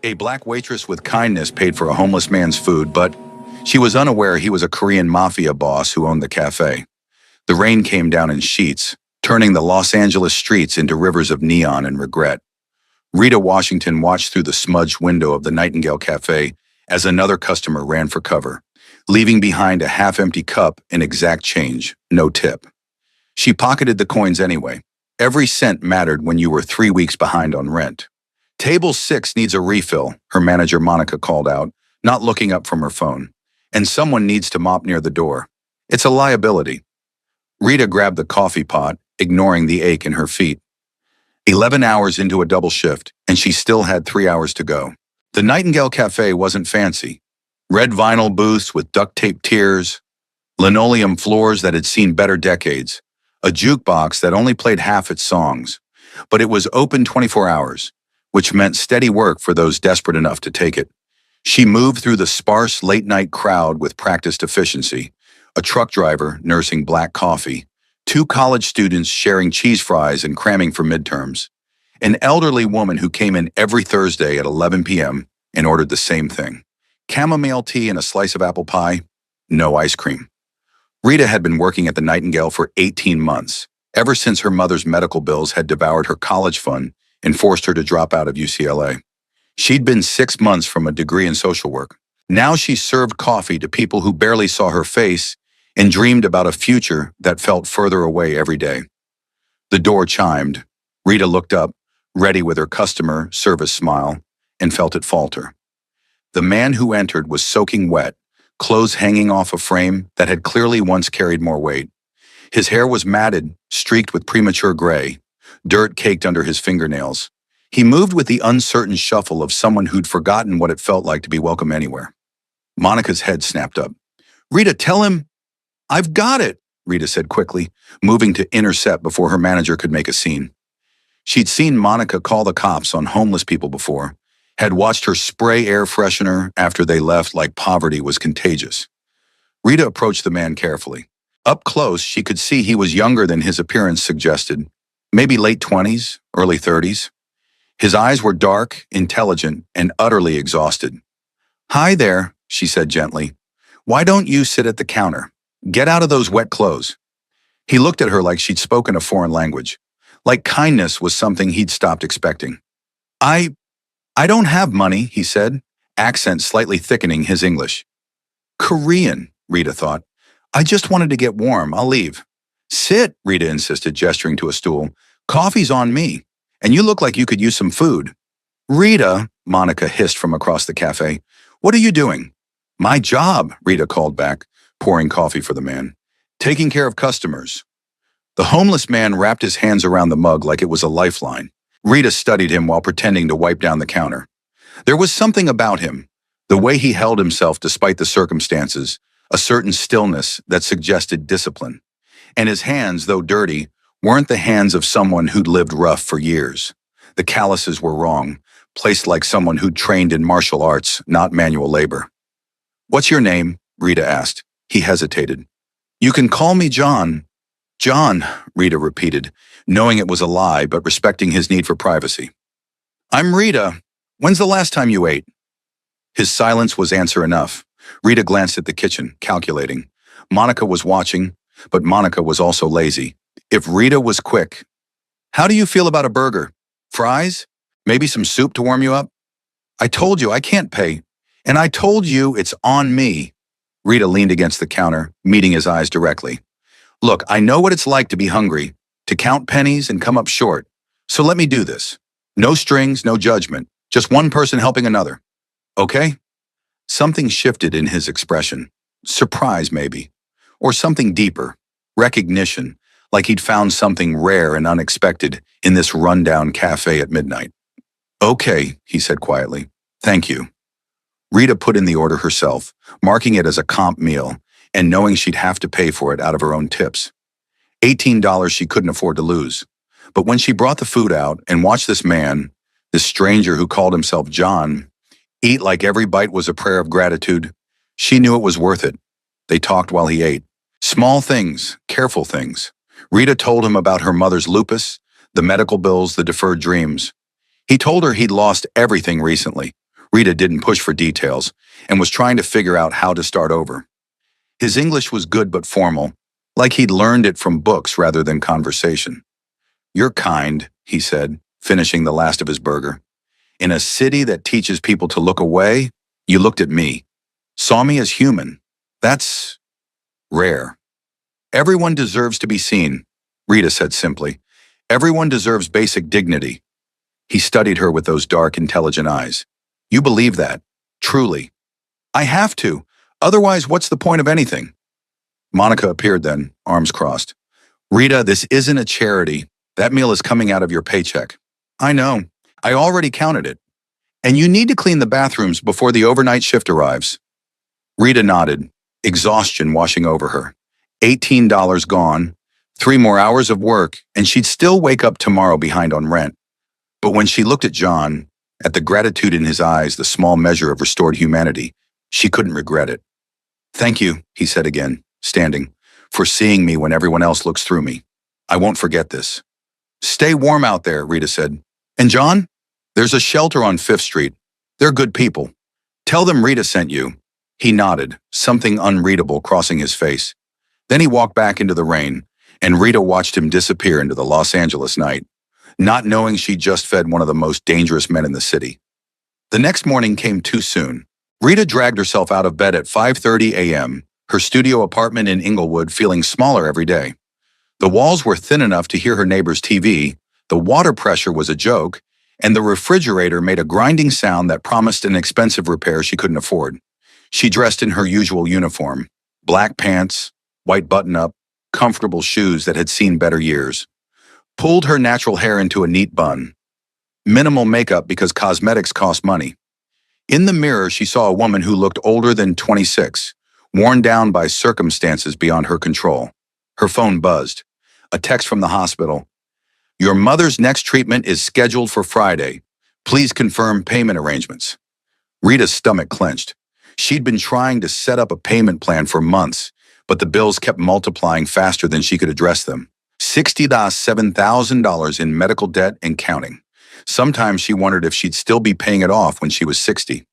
A black waitress with kindness paid for a homeless man's food, but she was unaware he was a Korean Mafia boss who owned the cafe. The rain came down in sheets, turning the Los Angeles streets into rivers of neon and regret. Rita Washington watched through the smudged window of the Nightingale Cafe as another customer ran for cover, leaving behind a half-empty cup and exact change, no tip. She pocketed the coins anyway. Every cent mattered when you were 3 weeks behind on rent. Table 6 needs a refill, her manager Monica called out, not looking up from her phone. And someone needs to mop near the door. It's a liability. Rita grabbed the coffee pot, ignoring the ache in her feet. 11 hours into a double shift, and she still had 3 hours to go. The Nightingale Cafe wasn't fancy. Red vinyl booths with duct tape tiers, linoleum floors that had seen better decades, a jukebox that only played half its songs. But it was open 24 hours, which meant steady work for those desperate enough to take it. She moved through the sparse late-night crowd with practiced efficiency, a truck driver nursing black coffee, 2 college students sharing cheese fries and cramming for midterms, an elderly woman who came in every Thursday at 11 p.m. and ordered the same thing. Chamomile tea and a slice of apple pie, no ice cream. Rita had been working at the Nightingale for 18 months, ever since her mother's medical bills had devoured her college fund and forced her to drop out of UCLA. She'd been 6 months from a degree in social work. Now she served coffee to people who barely saw her face and dreamed about a future that felt further away every day. The door chimed. Rita looked up, ready with her customer service smile, and felt it falter. The man who entered was soaking wet, clothes hanging off a frame that had clearly once carried more weight. His hair was matted, streaked with premature gray, dirt caked under his fingernails. He moved with the uncertain shuffle of someone who'd forgotten what it felt like to be welcome anywhere. Monica's head snapped up. "Rita, tell him—" "I've got it," Rita said quickly, moving to intercept before her manager could make a scene. She'd seen Monica call the cops on homeless people before, had watched her spray air freshener after they left like poverty was contagious. Rita approached the man carefully. Up close, she could see he was younger than his appearance suggested, maybe late 20s, early 30s. His eyes were dark, intelligent, and utterly exhausted. "Hi there," she said gently. "Why don't you sit at the counter? Get out of those wet clothes." He looked at her like she'd spoken a foreign language, like kindness was something he'd stopped expecting. I don't have money," he said, accent slightly thickening his English. "Korean," Rita thought. "I just wanted to get warm. I'll leave." "Sit," Rita insisted, gesturing to a stool. "Coffee's on me. And you look like you could use some food." "Rita," Monica hissed from across the cafe, "what are you doing?" "My job," Rita called back, pouring coffee for the man. "Taking care of customers." The homeless man wrapped his hands around the mug like it was a lifeline. Rita studied him while pretending to wipe down the counter. There was something about him, the way he held himself despite the circumstances, a certain stillness that suggested discipline. And his hands, though dirty, weren't the hands of someone who'd lived rough for years. The calluses were wrong, placed like someone who'd trained in martial arts, not manual labor. "What's your name?" Rita asked. He hesitated. "You can call me John." "John," Rita repeated, knowing it was a lie but respecting his need for privacy. "I'm Rita. When's the last time you ate?" His silence was answer enough. Rita glanced at the kitchen, calculating. Monica was watching, but Monica was also lazy. If Rita was quick— "How do you feel about a burger? Fries? Maybe some soup to warm you up?" "I told you I can't pay. And I told you it's on me." Rita leaned against the counter, meeting his eyes directly. "Look, I know what it's like to be hungry, to count pennies and come up short. So let me do this. No strings, no judgment. Just one person helping another. Okay?" Something shifted in his expression. Surprise, maybe. Or something deeper. Recognition, like he'd found something rare and unexpected in this rundown cafe at midnight. "Okay," he said quietly. "Thank you." Rita put in the order herself, marking it as a comp meal, and knowing she'd have to pay for it out of her own tips. $18 she couldn't afford to lose. But when she brought the food out and watched this man, this stranger who called himself John, eat like every bite was a prayer of gratitude, she knew it was worth it. They talked while he ate. Small things, careful things. Rita told him about her mother's lupus, the medical bills, the deferred dreams. He told her he'd lost everything recently. Rita didn't push for details and was trying to figure out how to start over. His English was good but formal, like he'd learned it from books rather than conversation. "You're kind," he said, finishing the last of his burger. "In a city that teaches people to look away, you looked at me. Saw me as human. That's rare." "Everyone deserves to be seen," Rita said simply. "Everyone deserves basic dignity." He studied her with those dark, intelligent eyes. "You believe that? Truly?" "I have to. Otherwise, what's the point of anything?" Monica appeared then, arms crossed. "Rita, this isn't a charity. That meal is coming out of your paycheck." "I know. I already counted it. And you need to clean the bathrooms before the overnight shift arrives." Rita nodded, exhaustion washing over her. $18 gone, 3 more hours of work, and she'd still wake up tomorrow behind on rent. But when she looked at John, at the gratitude in his eyes, the small measure of restored humanity, she couldn't regret it. "Thank you," he said again, standing, "for seeing me when everyone else looks through me. I won't forget this." "Stay warm out there," Rita said. "And John? There's a shelter on 5th Street. They're good people. Tell them Rita sent you." He nodded, something unreadable crossing his face. Then he walked back into the rain, and Rita watched him disappear into the Los Angeles night, not knowing she'd just fed one of the most dangerous men in the city. The next morning came too soon. Rita dragged herself out of bed at 5:30 a.m., her studio apartment in Inglewood feeling smaller every day. The walls were thin enough to hear her neighbor's TV, the water pressure was a joke, and the refrigerator made a grinding sound that promised an expensive repair she couldn't afford. She dressed in her usual uniform, black pants, white button-up, comfortable shoes that had seen better years. Pulled her natural hair into a neat bun. Minimal makeup because cosmetics cost money. In the mirror, she saw a woman who looked older than 26, worn down by circumstances beyond her control. Her phone buzzed. A text from the hospital. "Your mother's next treatment is scheduled for Friday. Please confirm payment arrangements." Rita's stomach clenched. She'd been trying to set up a payment plan for months, but the bills kept multiplying faster than she could address them. $67,000 in medical debt and counting. Sometimes she wondered if she'd still be paying it off when she was 60.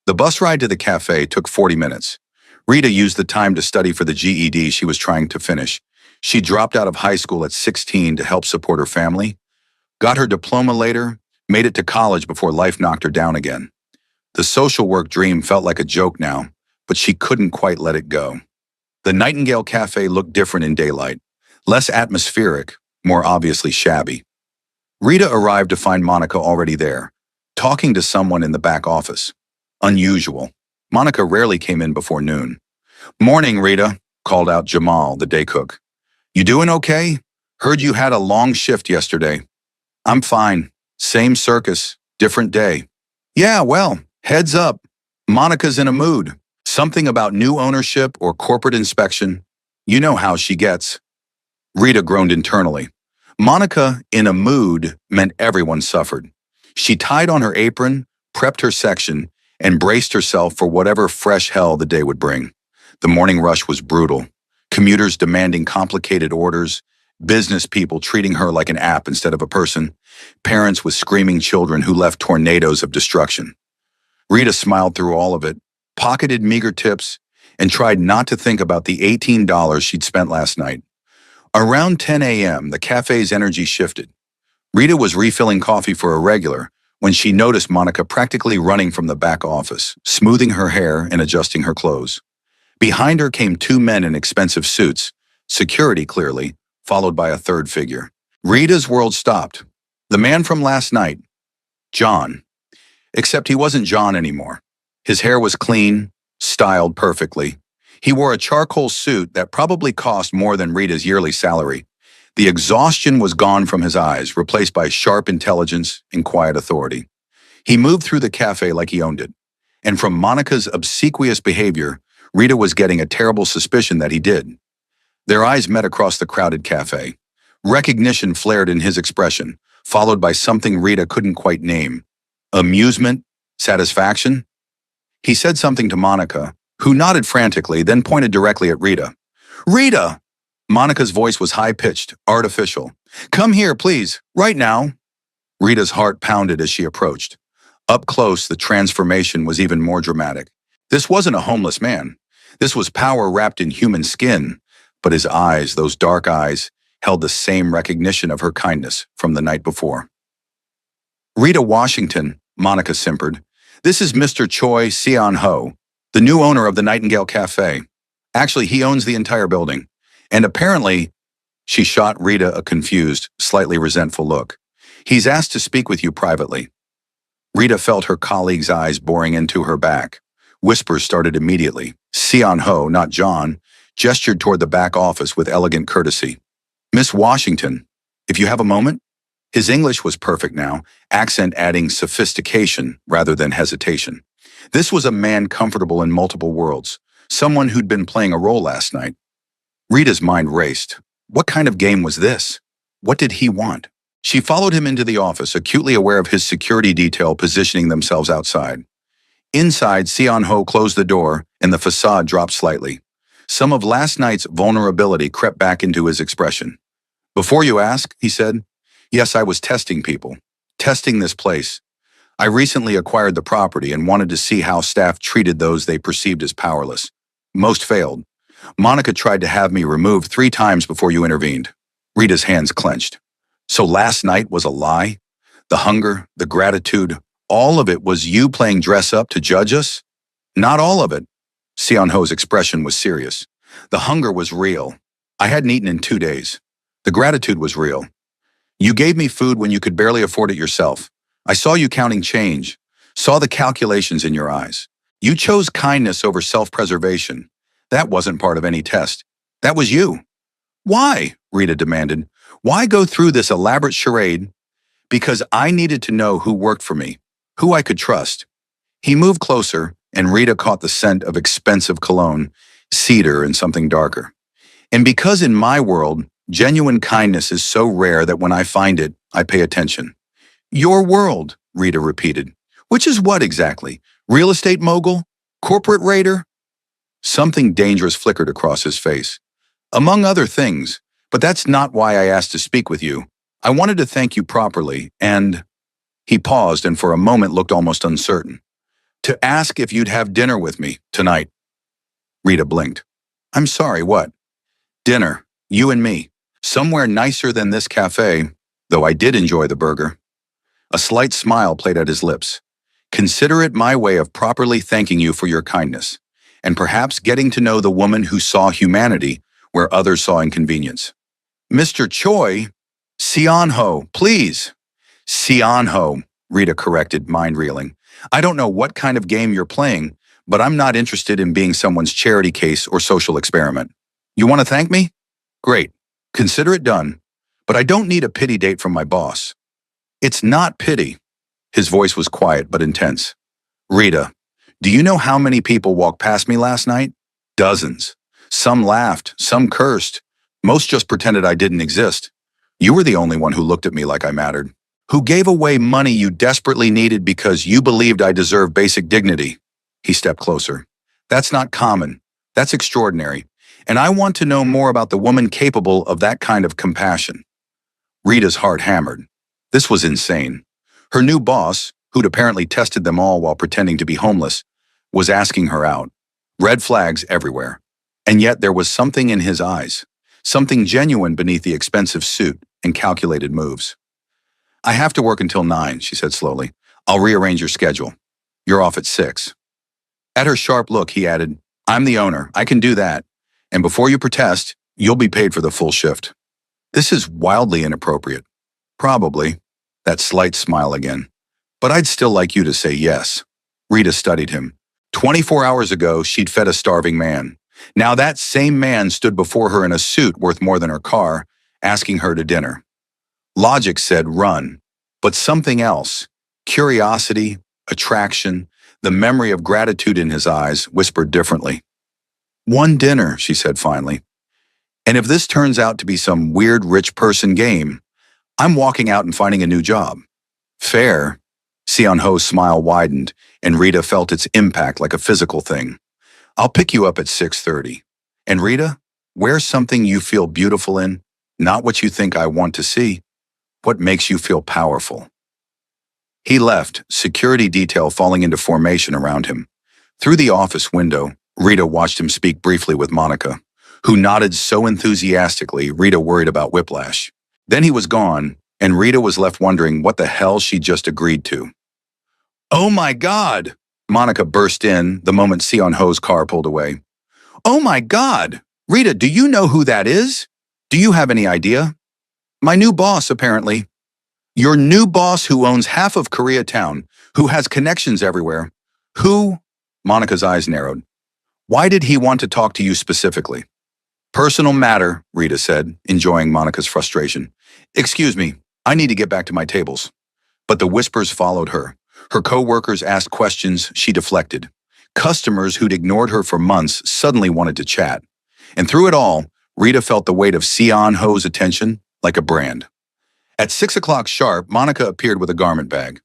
The bus ride to the cafe took 40 minutes. Rita used the time to study for the GED she was trying to finish. She dropped out of high school at 16 to help support her family, got her diploma later, made it to college before life knocked her down again. The social work dream felt like a joke now, but she couldn't quite let it go. The Nightingale Cafe looked different in daylight, less atmospheric, more obviously shabby. Rita arrived to find Monica already there, talking to someone in the back office. Unusual. Monica rarely came in before noon. "Morning, Rita," called out Jamal, the day cook. "You doing okay? Heard you had a long shift yesterday." "I'm fine. Same circus, different day." "Yeah, well, heads up. Monica's in a mood. Something about new ownership or corporate inspection. You know how she gets." Rita groaned internally. Monica in a mood meant everyone suffered. She tied on her apron, prepped her section, and braced herself for whatever fresh hell the day would bring. The morning rush was brutal. Commuters demanding complicated orders, business people treating her like an app instead of a person, parents with screaming children who left tornadoes of destruction. Rita smiled through all of it, pocketed meager tips, and tried not to think about the $18 she'd spent last night. Around 10 a.m., the cafe's energy shifted. Rita was refilling coffee for a regular when she noticed Monica practically running from the back office, smoothing her hair and adjusting her clothes. Behind her came 2 men in expensive suits, security clearly, followed by a third figure. Rita's world stopped. The man from last night, John. Except he wasn't John anymore. His hair was clean, styled perfectly. He wore a charcoal suit that probably cost more than Rita's yearly salary. The exhaustion was gone from his eyes, replaced by sharp intelligence and quiet authority. He moved through the cafe like he owned it. And from Monica's obsequious behavior, Rita was getting a terrible suspicion that he did. Their eyes met across the crowded cafe. Recognition flared in his expression, followed by something Rita couldn't quite name. Amusement? Satisfaction? He said something to Monica, who nodded frantically, then pointed directly at Rita. "Rita!" Monica's voice was high-pitched, artificial. "Come here, please, right now." Rita's heart pounded as she approached. Up close, the transformation was even more dramatic. This wasn't a homeless man. This was power wrapped in human skin, but his eyes, those dark eyes, held the same recognition of her kindness from the night before. Rita Washington, Monica simpered. This is Mr. Choi Seon-ho, the new owner of the Nightingale Cafe. Actually, he owns the entire building. And apparently, she shot Rita a confused, slightly resentful look. He's asked to speak with you privately. Rita felt her colleague's eyes boring into her back. Whispers started immediately. Seon-ho, not John, gestured toward the back office with elegant courtesy. Miss Washington, if you have a moment? His English was perfect now, accent adding sophistication rather than hesitation. This was a man comfortable in multiple worlds, someone who'd been playing a role last night. Rita's mind raced. What kind of game was this? What did he want? She followed him into the office, acutely aware of his security detail positioning themselves outside. Inside, Seon-ho closed the door, and the facade dropped slightly. Some of last night's vulnerability crept back into his expression. Before you ask, he said, yes, I was testing people, testing this place. I recently acquired the property and wanted to see how staff treated those they perceived as powerless. Most failed. Monica tried to have me removed 3 times before you intervened. Rita's hands clenched. So last night was a lie? The hunger, the gratitude, all of it was you playing dress up to judge us? Not all of it. Seon-ho's expression was serious. The hunger was real. I hadn't eaten in 2 days. The gratitude was real. You gave me food when you could barely afford it yourself. I saw you counting change, saw the calculations in your eyes. You chose kindness over self-preservation. That wasn't part of any test. That was you. Why? Rita demanded. Why go through this elaborate charade? Because I needed to know who worked for me, who I could trust. He moved closer, and Rita caught the scent of expensive cologne, cedar and something darker. And because in my world, genuine kindness is so rare that when I find it, I pay attention. Your world, Rita repeated. Which is what exactly? Real estate mogul? Corporate raider? Something dangerous flickered across his face. Among other things, but that's not why I asked to speak with you. I wanted to thank you properly, and... He paused and for a moment looked almost uncertain. To ask if you'd have dinner with me tonight. Rita blinked. I'm sorry, what? Dinner, you and me. Somewhere nicer than this cafe, though I did enjoy the burger. A slight smile played at his lips. Consider it my way of properly thanking you for your kindness, and perhaps getting to know the woman who saw humanity where others saw inconvenience. Mr. Choi, Seon-ho, please. Seon-ho, Rita corrected, mind-reeling. I don't know what kind of game you're playing, but I'm not interested in being someone's charity case or social experiment. You want to thank me? Great. Consider it done. But I don't need a pity date from my boss. It's not pity. His voice was quiet but intense. Rita, do you know how many people walked past me last night? Dozens. Some laughed, some cursed. Most just pretended I didn't exist. You were the only one who looked at me like I mattered. Who gave away money you desperately needed because you believed I deserved basic dignity. He stepped closer. That's not common. That's extraordinary. And I want to know more about the woman capable of that kind of compassion. Rita's heart hammered. This was insane. Her new boss, who'd apparently tested them all while pretending to be homeless, was asking her out. Red flags everywhere. And yet there was something in his eyes, something genuine beneath the expensive suit and calculated moves. I have to work until 9, she said slowly. I'll rearrange your schedule. You're off at 6. At her sharp look, he added, I'm the owner. I can do that. And before you protest, you'll be paid for the full shift. This is wildly inappropriate. Probably. That slight smile again. But I'd still like you to say yes. Rita studied him. 24 hours ago, she'd fed a starving man. Now that same man stood before her in a suit worth more than her car, asking her to dinner. Logic said run, but something else, curiosity, attraction, the memory of gratitude in his eyes, whispered differently. One dinner, she said finally. And if this turns out to be some weird rich person game, I'm walking out and finding a new job. Fair. Seon-ho's smile widened, and Rita felt its impact like a physical thing. I'll pick you up at 6:30. And Rita, wear something you feel beautiful in, not what you think I want to see. What makes you feel powerful? He left, security detail falling into formation around him. Through the office window, Rita watched him speak briefly with Monica, who nodded so enthusiastically Rita worried about whiplash. Then he was gone, and Rita was left wondering what the hell she just agreed to. "Oh my God!" Monica burst in the moment Sion Ho's car pulled away. "Oh my God! Rita, do you know who that is? Do you have any idea?" "My new boss, apparently." "Your new boss who owns half of Koreatown, who has connections everywhere. Who?" Monica's eyes narrowed. "Why did he want to talk to you specifically?" "Personal matter," Rita said, enjoying Monica's frustration. "Excuse me, I need to get back to my tables." But the whispers followed her. Her co-workers asked questions she deflected. Customers who'd ignored her for months suddenly wanted to chat. And through it all, Rita felt the weight of Sion Ho's attention like a brand. At 6 o'clock sharp, Monica appeared with a garment bag.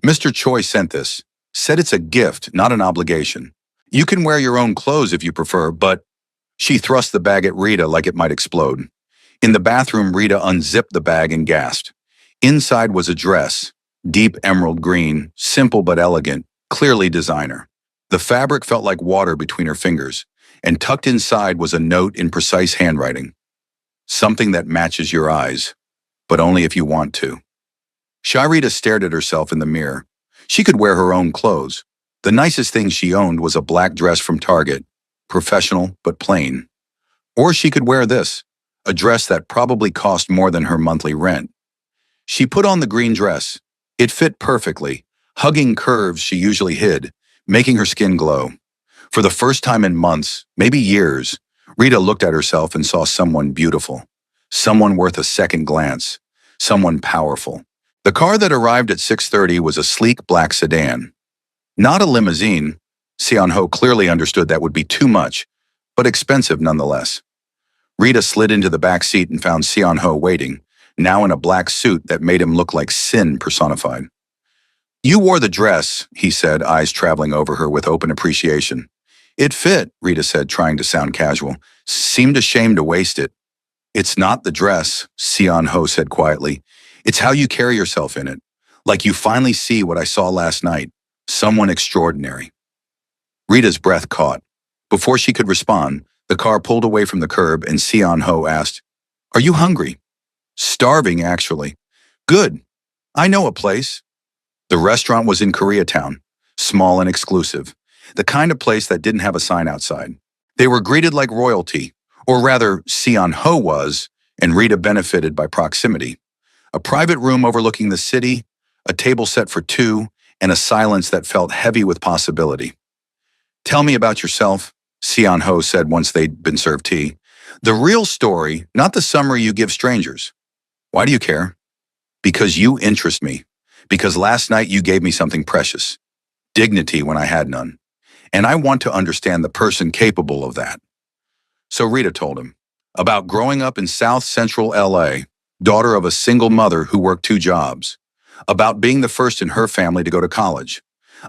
"Mr. Choi sent this. Said it's a gift, not an obligation. You can wear your own clothes if you prefer, but..." She thrust the bag at Rita like it might explode. In the bathroom, Rita unzipped the bag and gasped. Inside was a dress, deep emerald green, simple but elegant, clearly designer. The fabric felt like water between her fingers, and tucked inside was a note in precise handwriting. "Something that matches your eyes, but only if you want to." Shy Rita stared at herself in the mirror. She could wear her own clothes. The nicest thing she owned was a black dress from Target, professional but plain. Or she could wear this, a dress that probably cost more than her monthly rent. She put on the green dress. It fit perfectly, hugging curves she usually hid, making her skin glow. For the first time in months, maybe years, Rita looked at herself and saw someone beautiful, someone worth a second glance, someone powerful. The car that arrived at 6:30 was a sleek black sedan. Not a limousine. Sion Ho clearly understood that would be too much, but expensive nonetheless. Rita slid into the back seat and found Sion Ho waiting, now in a black suit that made him look like sin personified. "You wore the dress," he said, eyes traveling over her with open appreciation. "It fit," Rita said, trying to sound casual. "Seemed ashamed to waste it." "It's not the dress," Sion Ho said quietly. "It's how you carry yourself in it. Like you finally see what I saw last night. Someone extraordinary." Rita's breath caught. Before she could respond, the car pulled away from the curb and Sion Ho asked, "Are you hungry?" "Starving, actually." "Good. I know a place." The restaurant was in Koreatown, small and exclusive, the kind of place that didn't have a sign outside. They were greeted like royalty, or rather, Sion Ho was, and Rita benefited by proximity. A private room overlooking the city, a table set for two, and a silence that felt heavy with possibility. "Tell me about yourself," Sion Ho said once they'd been served tea. "The real story, not the summary you give strangers." "Why do you care?" "Because you interest me. Because last night you gave me something precious. Dignity when I had none. And I want to understand the person capable of that." So Rita told him about growing up in South Central LA, daughter of a single mother who worked 2 jobs, about being the first in her family to go to college,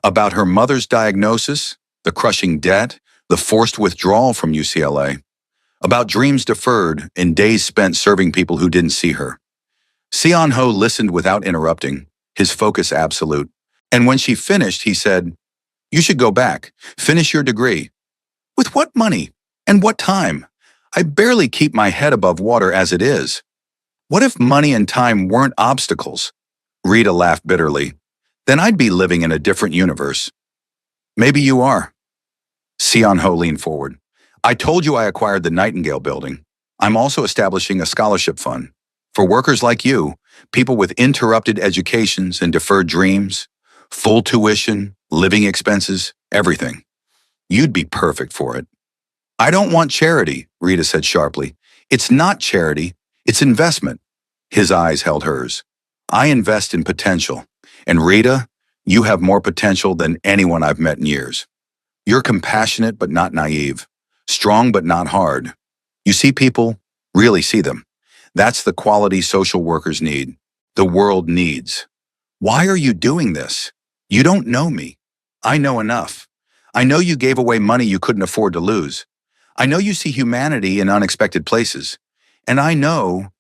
about her mother's diagnosis, the crushing debt, the forced withdrawal from UCLA, about dreams deferred and days spent serving people who didn't see her. Sion Ho listened without interrupting, his focus absolute. And when she finished, he said, "You should go back, finish your degree." "With what money? And what time? I barely keep my head above water as it is." "What if money and time weren't obstacles?" Rita laughed bitterly. "Then I'd be living in a different universe." "Maybe you are." Sion Ho leaned forward. "I told you I acquired the Nightingale building. I'm also establishing a scholarship fund. For workers like you, people with interrupted educations and deferred dreams, full tuition, living expenses, everything. You'd be perfect for it." "I don't want charity," Rita said sharply. "It's not charity, it's investment." His eyes held hers. "I invest in potential. And Rita, you have more potential than anyone I've met in years. You're compassionate but not naive, strong but not hard. You see people, really see them. That's the quality social workers need, the world needs. Why are you doing this? You don't know me. I know enough. I know you gave away money you couldn't afford to lose. I know you see humanity in unexpected places. And I know..."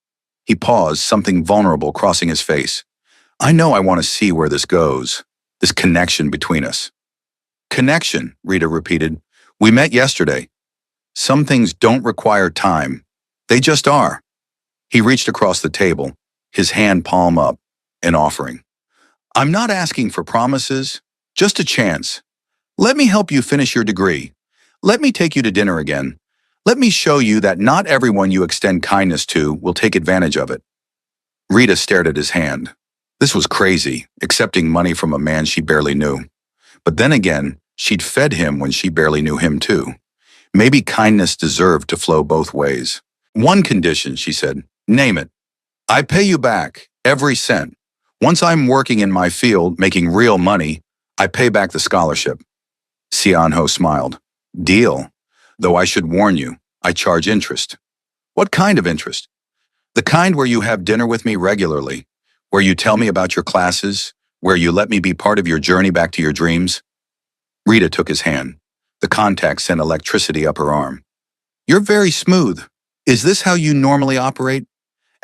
He paused, something vulnerable crossing his face. I know I want to see where this goes, this connection between us. Connection, Rita repeated. We met yesterday. Some things don't require time. They just are. He reached across the table, his hand palm up, an offering. I'm not asking for promises, just a chance. Let me help you finish your degree. Let me take you to dinner again. Let me show you that not everyone you extend kindness to will take advantage of it. Rita stared at his hand. This was crazy, accepting money from a man she barely knew. But then again, she'd fed him when she barely knew him too. Maybe kindness deserved to flow both ways. One condition, she said. Name it. I pay you back, every cent. Once I'm working in my field, making real money, I pay back the scholarship. Sianho smiled. Deal. Though I should warn you, I charge interest. What kind of interest? The kind where you have dinner with me regularly, where you tell me about your classes, where you let me be part of your journey back to your dreams. Rita took his hand. The contact sent electricity up her arm. You're very smooth. Is this how you normally operate?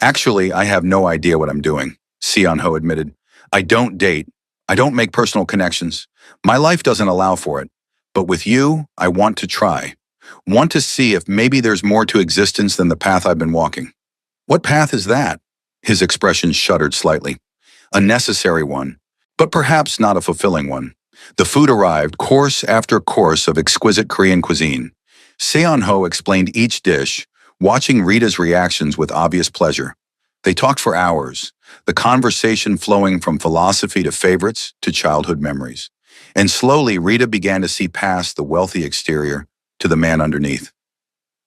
Actually, I have no idea what I'm doing, Sianho admitted. I don't date. I don't make personal connections. My life doesn't allow for it. But with you, I want to try. Want to see if maybe there's more to existence than the path I've been walking. What path is that? His expression shuddered slightly. A necessary one, but perhaps not a fulfilling one. The food arrived, course after course of exquisite Korean cuisine. Seon-ho explained each dish, watching Rita's reactions with obvious pleasure. They talked for hours, the conversation flowing from philosophy to favorites to childhood memories. And slowly, Rita began to see past the wealthy exterior to the man underneath.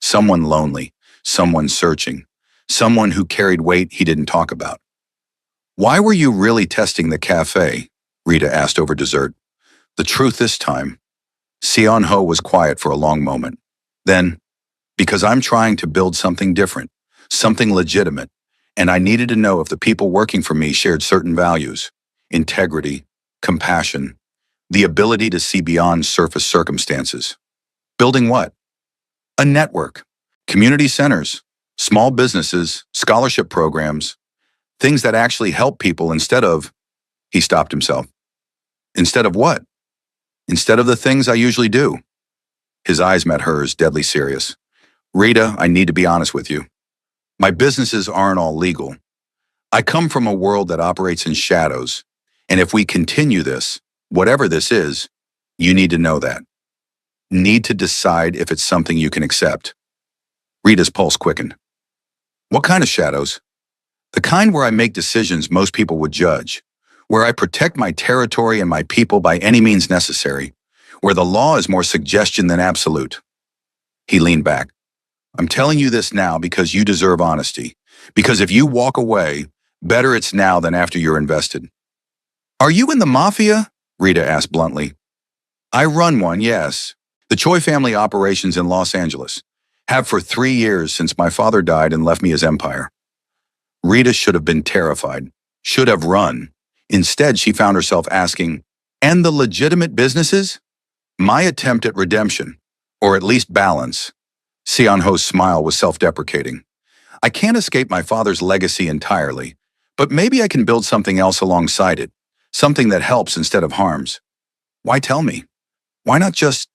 Someone lonely, someone searching, someone who carried weight he didn't talk about. Why were you really testing the cafe? Rita asked over dessert. The truth this time. Seon-ho was quiet for a long moment. Then, because I'm trying to build something different, something legitimate, and I needed to know if the people working for me shared certain values, integrity, compassion, the ability to see beyond surface circumstances. Building what? A network, community centers, small businesses, scholarship programs, things that actually help people instead of, he stopped himself. Instead of what? Instead of the things I usually do. His eyes met hers, deadly serious. Rita, I need to be honest with you. My businesses aren't all legal. I come from a world that operates in shadows, and if we continue this, whatever this is, you need to know that. Need to decide if it's something you can accept. Rita's pulse quickened. What kind of shadows? The kind where I make decisions most people would judge, where I protect my territory and my people by any means necessary, where the law is more suggestion than absolute. He leaned back. I'm telling you this now because you deserve honesty, because if you walk away, better it's now than after you're invested. Are you in the Mafia? Rita asked bluntly. I run one, yes. The Choi family operations in Los Angeles. Have for 3 years since my father died and left me his empire. Rita should have been terrified, should have run. Instead, she found herself asking, and the legitimate businesses? My attempt at redemption, or at least balance. Seon-ho's smile was self-deprecating. I can't escape my father's legacy entirely, but maybe I can build something else alongside it, something that helps instead of harms. Why tell me? Why not just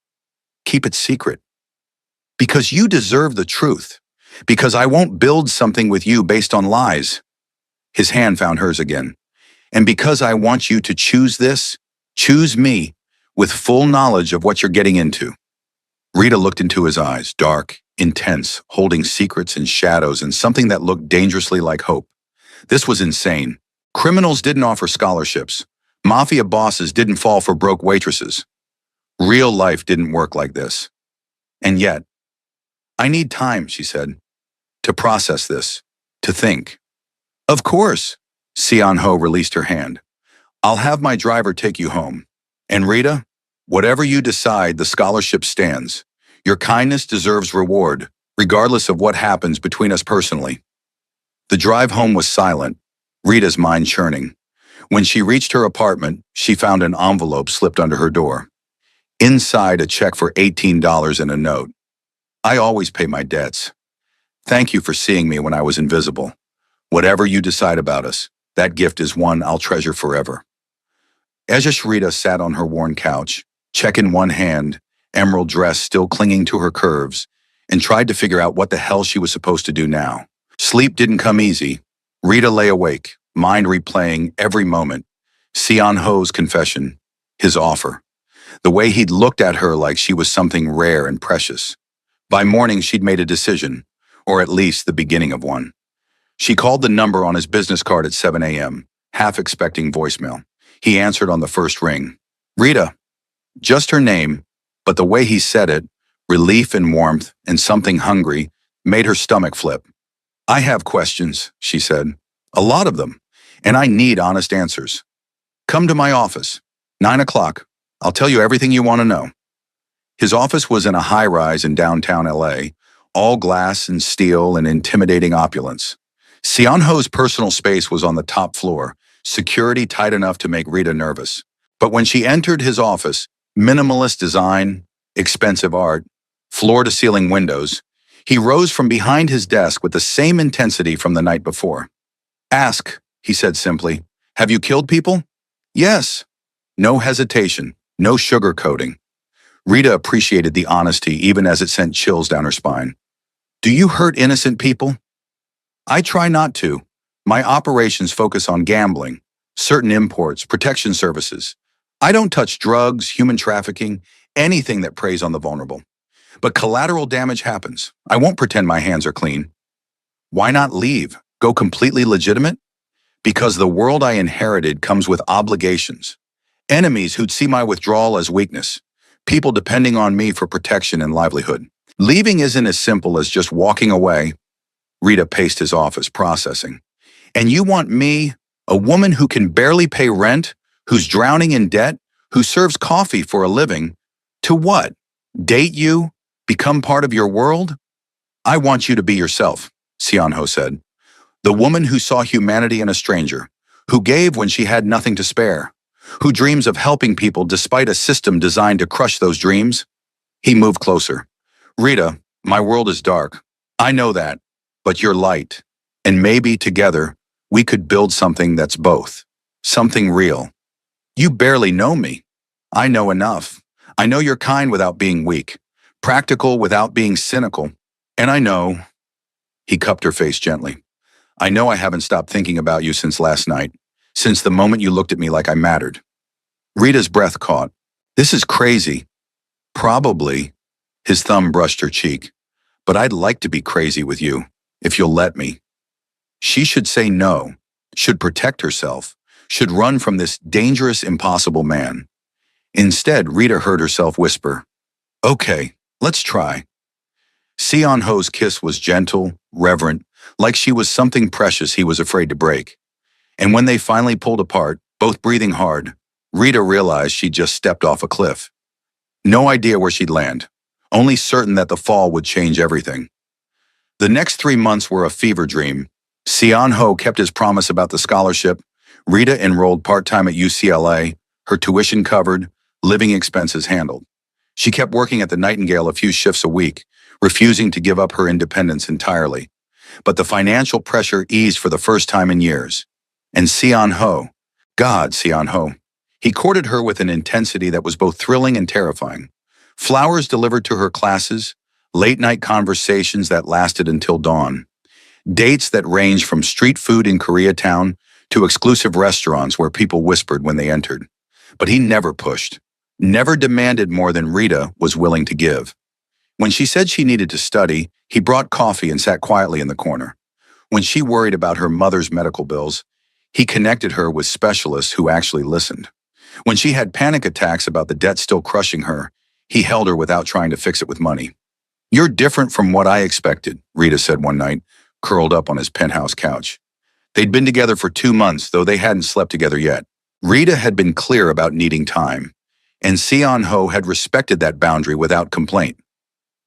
keep it secret? Because you deserve the truth. Because I won't build something with you based on lies. His hand found hers again. And because I want you to choose this, choose me, with full knowledge of what you're getting into. Rita looked into his eyes, dark, intense, holding secrets and shadows and something that looked dangerously like hope. This was insane. Criminals didn't offer scholarships. Mafia bosses didn't fall for broke waitresses. Real life didn't work like this. And yet, I need time, she said, to process this, to think. Of course, Seon-ho released her hand. I'll have my driver take you home. And Rita, whatever you decide, the scholarship stands. Your kindness deserves reward, regardless of what happens between us personally. The drive home was silent, Rita's mind churning. When she reached her apartment, she found an envelope slipped under her door. Inside, a check for $18 and a note. I always pay my debts. Thank you for seeing me when I was invisible. Whatever you decide about us, That gift is one I'll treasure forever. As Rita sat on her worn couch, check in one hand, emerald dress still clinging to her curves, and tried to figure out what the hell she was supposed to do now. Sleep didn't come easy. Rita lay awake, mind replaying every moment. Seon Ho's confession, his offer, the way he'd looked at her like she was something rare and precious. By morning, she'd made a decision, or at least the beginning of one. She called the number on his business card at 7 a.m., half expecting voicemail. He answered on the first ring. Rita. Just her name, but the way he said it, relief and warmth and something hungry, made her stomach flip. I have questions, she said. A lot of them, and I need honest answers. Come to my office. 9 o'clock. I'll tell you everything you want to know. His office was in a high-rise in downtown LA, all glass and steel and intimidating opulence. Seon Ho's personal space was on the top floor, security tight enough to make Rita nervous. But when she entered his office, minimalist design, expensive art, floor-to-ceiling windows, he rose from behind his desk with the same intensity from the night before. Ask, he said simply. Have you killed people? Yes. No hesitation, no sugarcoating. Rita appreciated the honesty even as it sent chills down her spine. Do you hurt innocent people? I try not to. My operations focus on gambling, certain imports, protection services. I don't touch drugs, human trafficking, anything that preys on the vulnerable. But collateral damage happens. I won't pretend my hands are clean. Why not leave? Go completely legitimate? Because the world I inherited comes with obligations. Enemies who'd see my withdrawal as weakness. People depending on me for protection and livelihood. Leaving isn't as simple as just walking away. Rita paced his office, processing. And you want me, a woman who can barely pay rent, who's drowning in debt, who serves coffee for a living, to what? Date you? Become part of your world? I want you to be yourself, Seon Ho said. The woman who saw humanity in a stranger, who gave when she had nothing to spare, who dreams of helping people despite a system designed to crush those dreams. He moved closer. Rita, my world is dark. I know that, but you're light. And maybe together, we could build something that's both. Something real. You barely know me. I know enough. I know you're kind without being weak, practical without being cynical. And I know, he cupped her face gently. I know I haven't stopped thinking about you since last night, since the moment you looked at me like I mattered. Rita's breath caught. This is crazy. Probably. His thumb brushed her cheek. But I'd like to be crazy with you, if you'll let me. She should say no, should protect herself, should run from this dangerous, impossible man. Instead, Rita heard herself whisper, Okay, let's try. Seon Ho's kiss was gentle, reverent, like she was something precious he was afraid to break. And when they finally pulled apart, both breathing hard, Rita realized she'd just stepped off a cliff. No idea where she'd land, only certain that the fall would change everything. The next 3 months were a fever dream. Seon Ho kept his promise about the scholarship. Rita enrolled part-time at UCLA, her tuition covered, living expenses handled. She kept working at the Nightingale a few shifts a week, refusing to give up her independence entirely. But the financial pressure eased for the first time in years. And Seon Ho, Seon Ho, he courted her with an intensity that was both thrilling and terrifying. Flowers delivered to her classes, late-night conversations that lasted until dawn. Dates that ranged from street food in Koreatown to exclusive restaurants where people whispered when they entered. But he never pushed, never demanded more than Rita was willing to give. When she said she needed to study, he brought coffee and sat quietly in the corner. When she worried about her mother's medical bills, he connected her with specialists who actually listened. When she had panic attacks about the debt still crushing her, he held her without trying to fix it with money. You're different from what I expected, Rita said one night, curled up on his penthouse couch. They'd been together for 2 months, though they hadn't slept together yet. Rita had been clear about needing time, and Seon Ho had respected that boundary without complaint.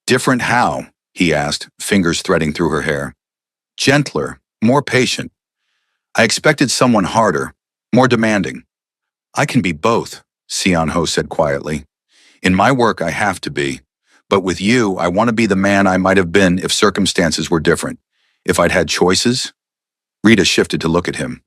Different how? He asked, fingers threading through her hair. Gentler, more patient. I expected someone harder, more demanding. I can be both, Seon Ho said quietly. In my work, I have to be. But with you, I want to be the man I might have been if circumstances were different. If I'd had choices. Rita shifted to look at him.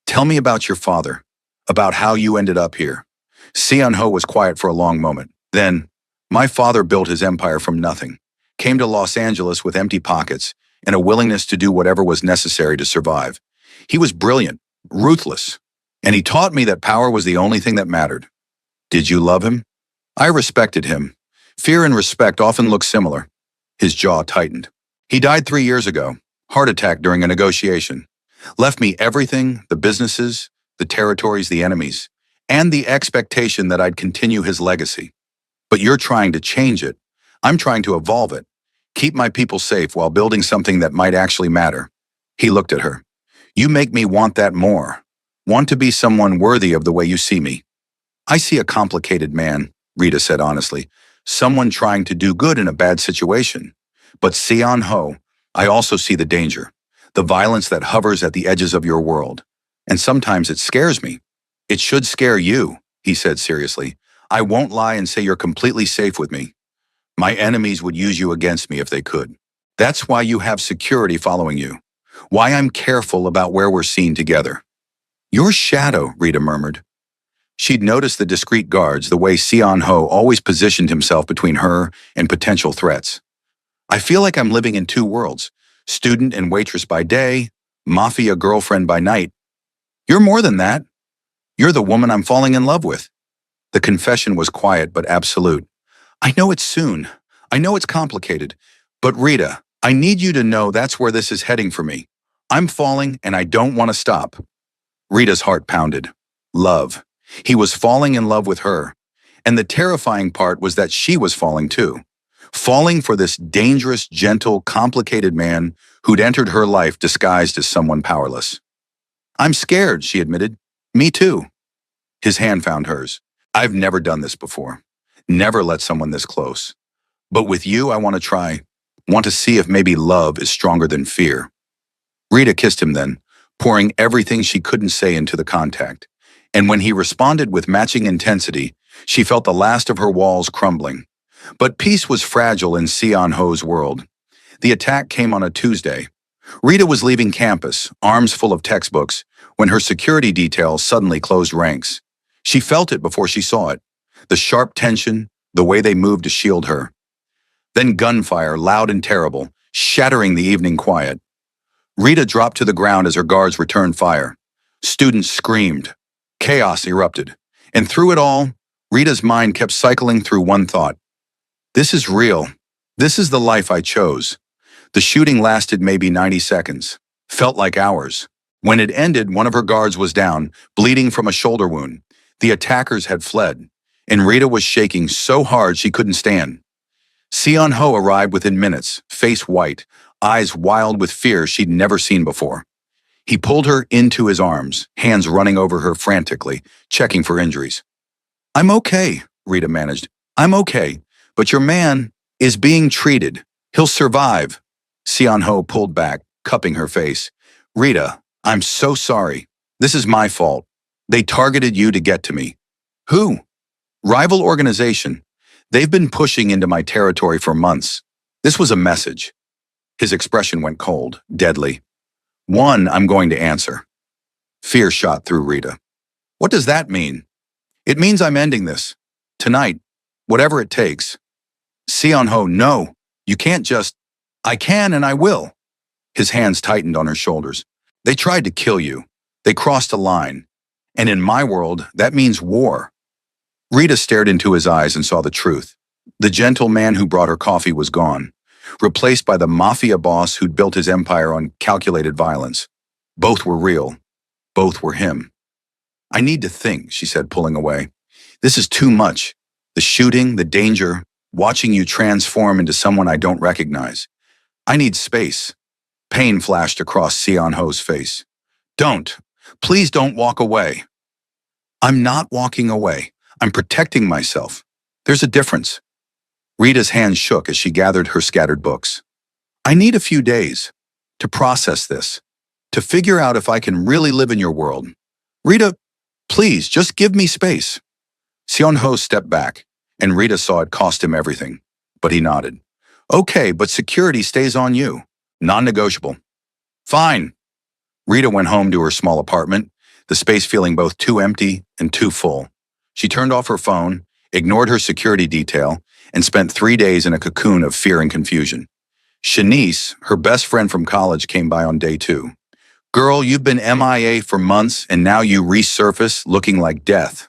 Tell me about your father, about how you ended up here. Seon-ho was quiet for a long moment. Then, my father built his empire from nothing, came to Los Angeles with empty pockets and a willingness to do whatever was necessary to survive. He was brilliant, ruthless, and he taught me that power was the only thing that mattered. Did you love him? I respected him. Fear and respect often look similar. His jaw tightened. He died 3 years ago, heart attack during a negotiation. Left me everything, the businesses, the territories, the enemies, and the expectation that I'd continue his legacy. But you're trying to change it. I'm trying to evolve it. Keep my people safe while building something that might actually matter. He looked at her. You make me want that more. Want to be someone worthy of the way you see me. I see a complicated man, Rita said honestly. Someone trying to do good in a bad situation. But Seon-ho, I also see the danger. The violence that hovers at the edges of your world. And sometimes it scares me. It should scare you, he said seriously. I won't lie and say you're completely safe with me. My enemies would use you against me if they could. That's why you have security following you. Why I'm careful about where we're seen together. Your shadow, Rita murmured. She'd noticed the discreet guards, the way Seon-ho always positioned himself between her and potential threats. I feel like I'm living in two worlds, student and waitress by day, mafia girlfriend by night. You're more than that. You're the woman I'm falling in love with. The confession was quiet but absolute. I know it's soon. I know it's complicated. But Rita, I need you to know that's where this is heading for me. I'm falling and I don't want to stop. Rita's heart pounded. Love. He was falling in love with her. And the terrifying part was that she was falling too. Falling for this dangerous, gentle, complicated man who'd entered her life disguised as someone powerless. I'm scared, she admitted. Me too. His hand found hers. I've never done this before. Never let someone this close. But with you, I want to try. Want to see if maybe love is stronger than fear. Rita kissed him then, pouring everything she couldn't say into the contact. And when he responded with matching intensity, she felt the last of her walls crumbling. But peace was fragile in Seon-ho's world. The attack came on a Tuesday. Rita was leaving campus, arms full of textbooks, when her security detail suddenly closed ranks. She felt it before she saw it. The sharp tension, the way they moved to shield her. Then gunfire, loud and terrible, shattering the evening quiet. Rita dropped to the ground as her guards returned fire. Students screamed. Chaos erupted. And through it all, Rita's mind kept cycling through one thought. This is real. This is the life I chose. The shooting lasted maybe 90 seconds. Felt like hours. When it ended, one of her guards was down, bleeding from a shoulder wound. The attackers had fled, and Rita was shaking so hard she couldn't stand. Seon-ho arrived within minutes, face white, eyes wild with fear she'd never seen before. He pulled her into his arms, hands running over her frantically, checking for injuries. I'm okay, Rita managed. I'm okay, but your man is being treated. He'll survive. Seon-ho pulled back, cupping her face. Rita, I'm so sorry. This is my fault. They targeted you to get to me. Who? Rival organization. They've been pushing into my territory for months. This was a message. His expression went cold, deadly. One I'm going to answer. Fear shot through Rita. What does that mean? It means I'm ending this. Tonight. Whatever it takes. Seon-ho, no. You can't just... I can and I will. His hands tightened on her shoulders. They tried to kill you. They crossed a line. And in my world, that means war. Rita stared into his eyes and saw the truth. The gentle man who brought her coffee was gone, replaced by the mafia boss who'd built his empire on calculated violence. Both were real. Both were him. I need to think, she said, pulling away. This is too much. The shooting, the danger, watching you transform into someone I don't recognize. I need space. Pain flashed across Seon-ho's face. Don't. Please don't walk away. I'm not walking away. I'm protecting myself. There's a difference. Rita's hands shook as she gathered her scattered books. I need a few days to process this, to figure out if I can really live in your world. Rita, please, just give me space. Seon-ho stepped back, and Rita saw it cost him everything. But he nodded. Okay, but security stays on you. Non-negotiable. Fine. Rita went home to her small apartment, the space feeling both too empty and too full. She turned off her phone, ignored her security detail, and spent 3 days in a cocoon of fear and confusion. Shanice, her best friend from college, came by on day 2. Girl, you've been MIA for months and now you resurface looking like death.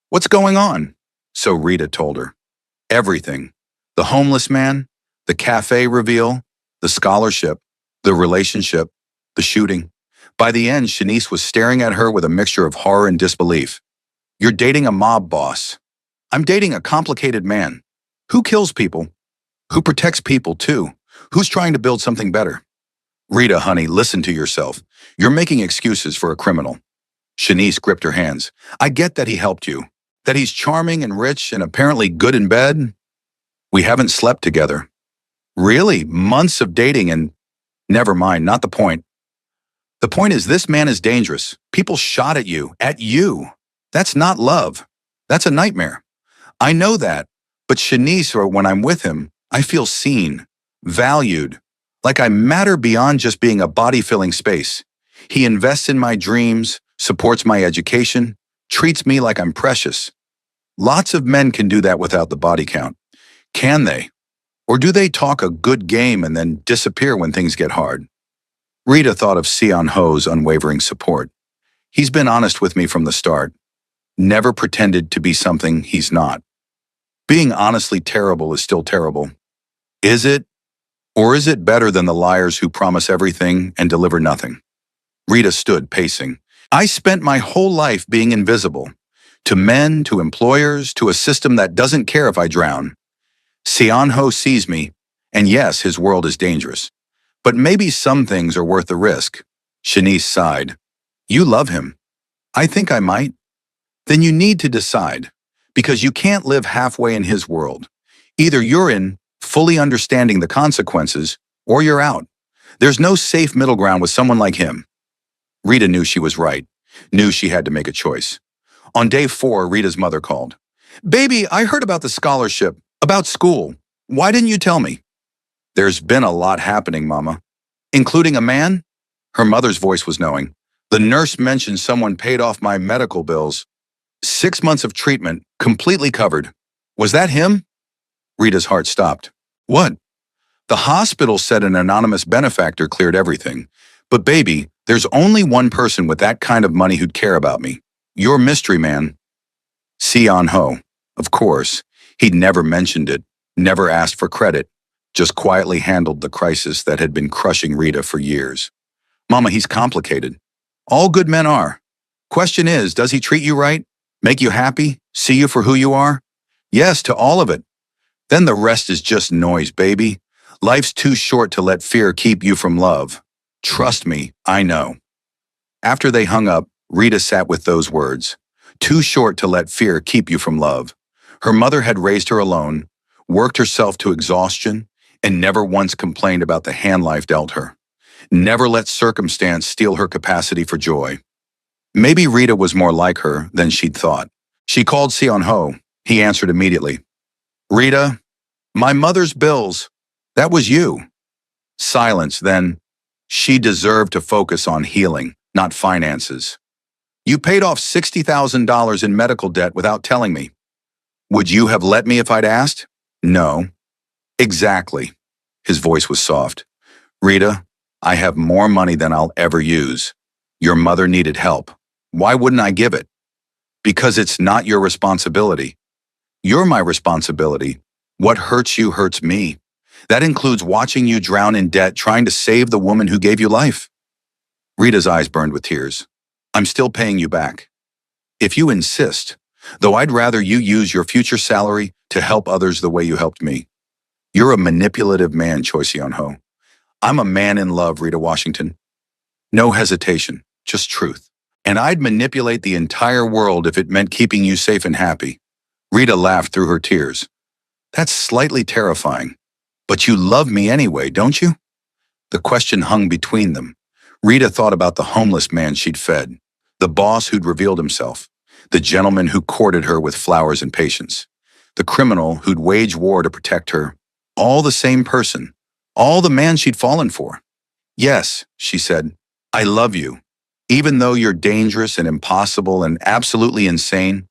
What's going on? So Rita told her. Everything. The homeless man, the cafe reveal, the scholarship, the relationship, the shooting. By the end, Shanice was staring at her with a mixture of horror and disbelief. You're dating a mob boss. I'm dating a complicated man. Who kills people? Who protects people too? Who's trying to build something better? Rita, honey, listen to yourself. You're making excuses for a criminal. Shanice gripped her hands. I get that he helped you, that he's charming and rich and apparently good in bed. We haven't slept together. Really? Months of dating and… Never mind, not the point. The point is this man is dangerous. People shot at you. At you. That's not love. That's a nightmare. I know that, but Shanice, or when I'm with him, I feel seen, valued, like I matter beyond just being a body-filling space. He invests in my dreams, supports my education, treats me like I'm precious. Lots of men can do that without the body count. Can they? Or do they talk a good game and then disappear when things get hard? Rita thought of Seon Ho's unwavering support. He's been honest with me from the start. Never pretended to be something he's not. Being honestly terrible is still terrible. Is it? Or is it better than the liars who promise everything and deliver nothing? Rita stood, pacing. I spent my whole life being invisible. To men, to employers, to a system that doesn't care if I drown. Seon Ho sees me, and yes, his world is dangerous. But maybe some things are worth the risk. Shanice sighed. You love him. I think I might. Then you need to decide, because you can't live halfway in his world. Either you're in, fully understanding the consequences, or you're out. There's no safe middle ground with someone like him. Rita knew she was right, knew she had to make a choice. On day 4, Rita's mother called. Baby, I heard about the scholarship, about school. Why didn't you tell me? There's been a lot happening, Mama. Including a man? Her mother's voice was knowing. The nurse mentioned someone paid off my medical bills. 6 months of treatment, completely covered. Was that him? Rita's heart stopped. What? The hospital said an anonymous benefactor cleared everything. But baby, there's only one person with that kind of money who'd care about me. Your mystery man. Seon Ho. Of course. He'd never mentioned it, never asked for credit, just quietly handled the crisis that had been crushing Rita for years. Mama, he's complicated. All good men are. Question is, does he treat you right? Make you happy? See you for who you are? Yes, to all of it. Then the rest is just noise, baby. Life's too short to let fear keep you from love. Trust me, I know. After they hung up, Rita sat with those words. Too short to let fear keep you from love. Her mother had raised her alone, worked herself to exhaustion, and never once complained about the hand life dealt her. Never let circumstance steal her capacity for joy. Maybe Rita was more like her than she'd thought. She called Seon Ho. He answered immediately. Rita, my mother's bills. That was you. Silence, then. She deserved to focus on healing, not finances. You paid off $60,000 in medical debt without telling me. Would you have let me if I'd asked? No. Exactly. His voice was soft. Rita, I have more money than I'll ever use. Your mother needed help. Why wouldn't I give it? Because it's not your responsibility. You're my responsibility. What hurts you hurts me. That includes watching you drown in debt trying to save the woman who gave you life. Rita's eyes burned with tears. I'm still paying you back. If you insist, though I'd rather you use your future salary to help others the way you helped me. You're a manipulative man, Choi Seon-ho. I'm a man in love, Rita Washington. No hesitation, just truth. And I'd manipulate the entire world if it meant keeping you safe and happy. Rita laughed through her tears. That's slightly terrifying. But you love me anyway, don't you? The question hung between them. Rita thought about the homeless man she'd fed, the boss who'd revealed himself, the gentleman who courted her with flowers and patience, the criminal who'd waged war to protect her, all the same person, all the man she'd fallen for. Yes, she said, I love you, Even though you're dangerous and impossible and absolutely insane?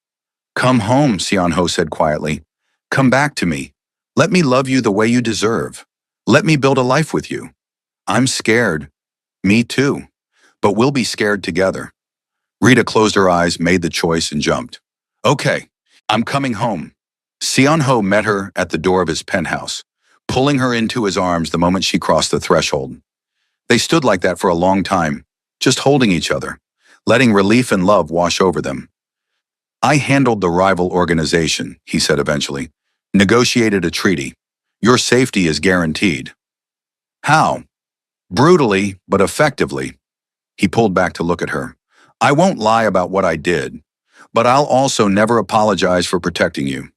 Come home, Seon-ho said quietly. Come back to me. Let me love you the way you deserve. Let me build a life with you. I'm scared. Me too. But we'll be scared together. Rita closed her eyes, made the choice, and jumped. Okay, I'm coming home. Seon-ho met her at the door of his penthouse, pulling her into his arms the moment she crossed the threshold. They stood like that for a long time, just holding each other, letting relief and love wash over them. I handled the rival organization, he said eventually. Negotiated a treaty. Your safety is guaranteed. How? Brutally, but effectively. He pulled back to look at her. I won't lie about what I did, but I'll also never apologize for protecting you.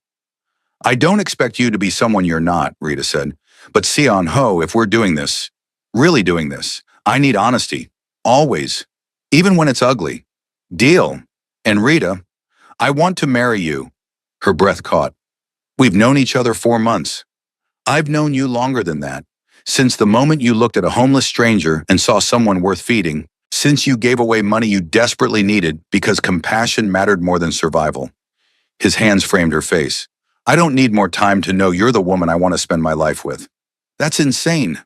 I don't expect you to be someone you're not, Rita said. But Seon-ho, if we're doing this, really doing this, I need honesty. Always. Even when it's ugly. Deal. And Rita, I want to marry you. Her breath caught. We've known each other 4 months. I've known you longer than that. Since the moment you looked at a homeless stranger and saw someone worth feeding, since you gave away money you desperately needed because compassion mattered more than survival. His hands framed her face. I don't need more time to know you're the woman I want to spend my life with. That's insane.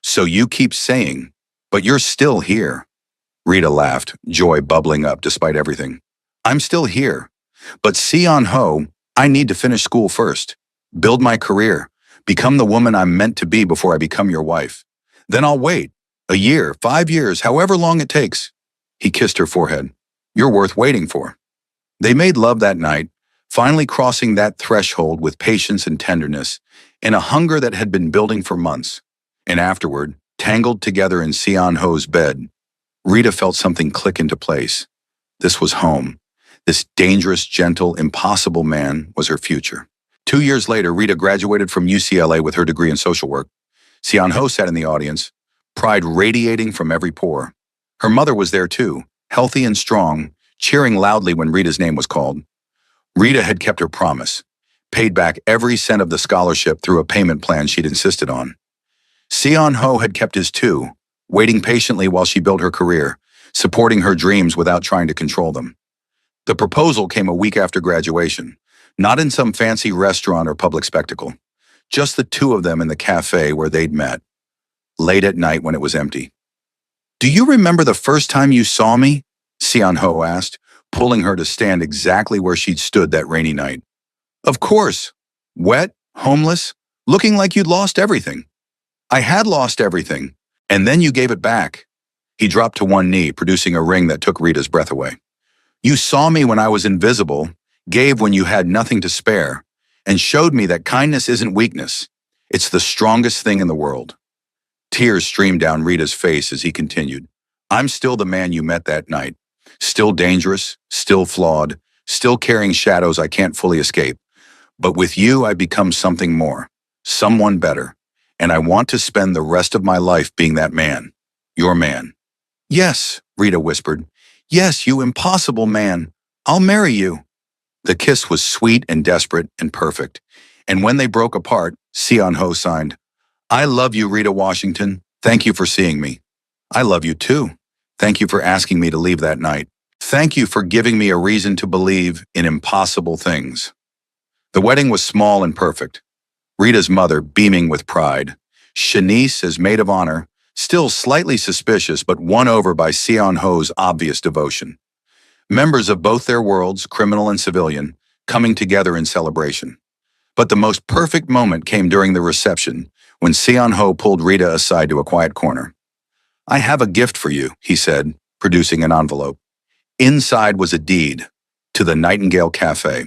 So you keep saying, but you're still here. Rita laughed, joy bubbling up despite everything. I'm still here. But Seon-ho, I need to finish school first. Build my career. Become the woman I'm meant to be before I become your wife. Then I'll wait. A year, 5 years, however long it takes. He kissed her forehead. You're worth waiting for. They made love that night, finally crossing that threshold with patience and tenderness, and a hunger that had been building for months. And afterward, tangled together in Seon-ho's bed, Rita felt something click into place. This was home. This dangerous, gentle, impossible man was her future. 2 years later, Rita graduated from UCLA with her degree in social work. Seon-ho sat in the audience, pride radiating from every pore. Her mother was there too, healthy and strong, cheering loudly when Rita's name was called. Rita had kept her promise, paid back every cent of the scholarship through a payment plan she'd insisted on. Seon-ho had kept his too, waiting patiently while she built her career, supporting her dreams without trying to control them. The proposal came a week after graduation, not in some fancy restaurant or public spectacle, just the two of them in the cafe where they'd met, late at night when it was empty. Do you remember the first time you saw me? Seon-ho asked, pulling her to stand exactly where she'd stood that rainy night. Of course. Wet, homeless, looking like you'd lost everything. I had lost everything, and then you gave it back. He dropped to one knee, producing a ring that took Rita's breath away. You saw me when I was invisible, gave when you had nothing to spare, and showed me that kindness isn't weakness. It's the strongest thing in the world. Tears streamed down Rita's face as he continued. I'm still the man you met that night. Still dangerous, still flawed, still carrying shadows I can't fully escape. But with you, I become something more, someone better. And I want to spend the rest of my life being that man, your man. Yes, Rita whispered. Yes, you impossible man. I'll marry you. The kiss was sweet and desperate and perfect. And when they broke apart, Seon-ho signed, I love you, Rita Washington. Thank you for seeing me. I love you too. Thank you for asking me to leave that night. Thank you for giving me a reason to believe in impossible things. The wedding was small and perfect. Rita's mother beaming with pride. Shanice as maid of honor, still slightly suspicious but won over by Seon-ho's obvious devotion. Members of both their worlds, criminal and civilian, coming together in celebration. But the most perfect moment came during the reception, when Seon-ho pulled Rita aside to a quiet corner. I have a gift for you, he said, producing an envelope. Inside was a deed to the Nightingale Cafe.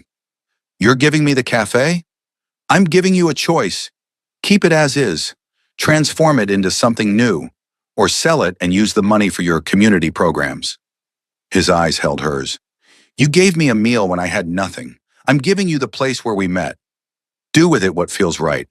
You're giving me the cafe? I'm giving you a choice. Keep it as is. Transform it into something new, or sell it and use the money for your community programs. His eyes held hers. You gave me a meal when I had nothing. I'm giving you the place where we met. Do with it what feels right.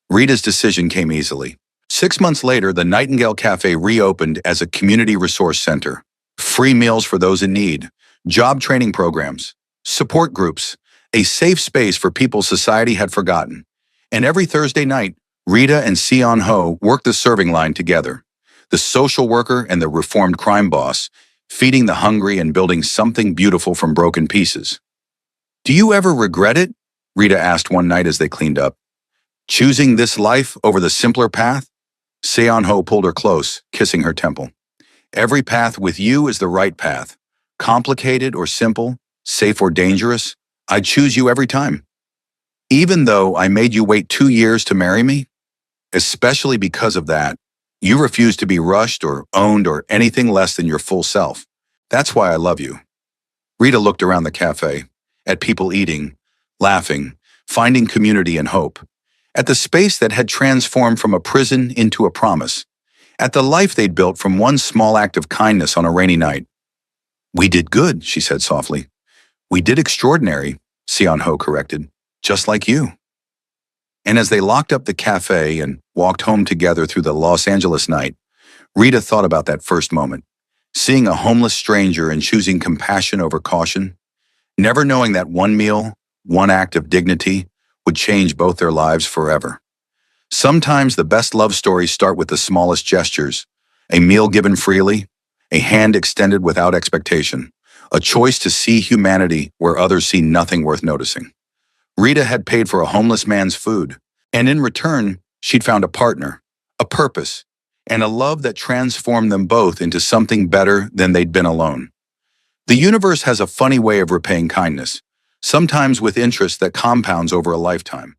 Rita's decision came easily. 6 months later, the Nightingale Cafe reopened as a community resource center. Free meals for those in need, job training programs, support groups, a safe space for people society had forgotten. And every Thursday night, Rita and Seon-ho worked the serving line together. the social worker and the reformed crime boss, feeding the hungry and building something beautiful from broken pieces. Do you ever regret it? Rita asked one night as they cleaned up. Choosing this life over the simpler path? Seon-ho pulled her close, kissing her temple. Every path with you is the right path. Complicated or simple, safe or dangerous, I'd choose you every time. Even though I made you wait 2 years to marry me? Especially because of that, you refuse to be rushed or owned or anything less than your full self. That's why I love you. Rita looked around the cafe, at people eating, laughing, finding community and hope, at the space that had transformed from a prison into a promise, at the life they'd built from one small act of kindness on a rainy night. We did good, she said softly. We did extraordinary, Seon-ho corrected, just like you. And as they locked up the cafe and walked home together through the Los Angeles night, Rita thought about that first moment, seeing a homeless stranger and choosing compassion over caution, never knowing that one meal, one act of dignity, would change both their lives forever. Sometimes the best love stories start with the smallest gestures, a meal given freely, a hand extended without expectation, a choice to see humanity where others see nothing worth noticing. Rita had paid for a homeless man's food, and in return, she'd found a partner, a purpose, and a love that transformed them both into something better than they'd been alone. The universe has a funny way of repaying kindness, sometimes with interest that compounds over a lifetime.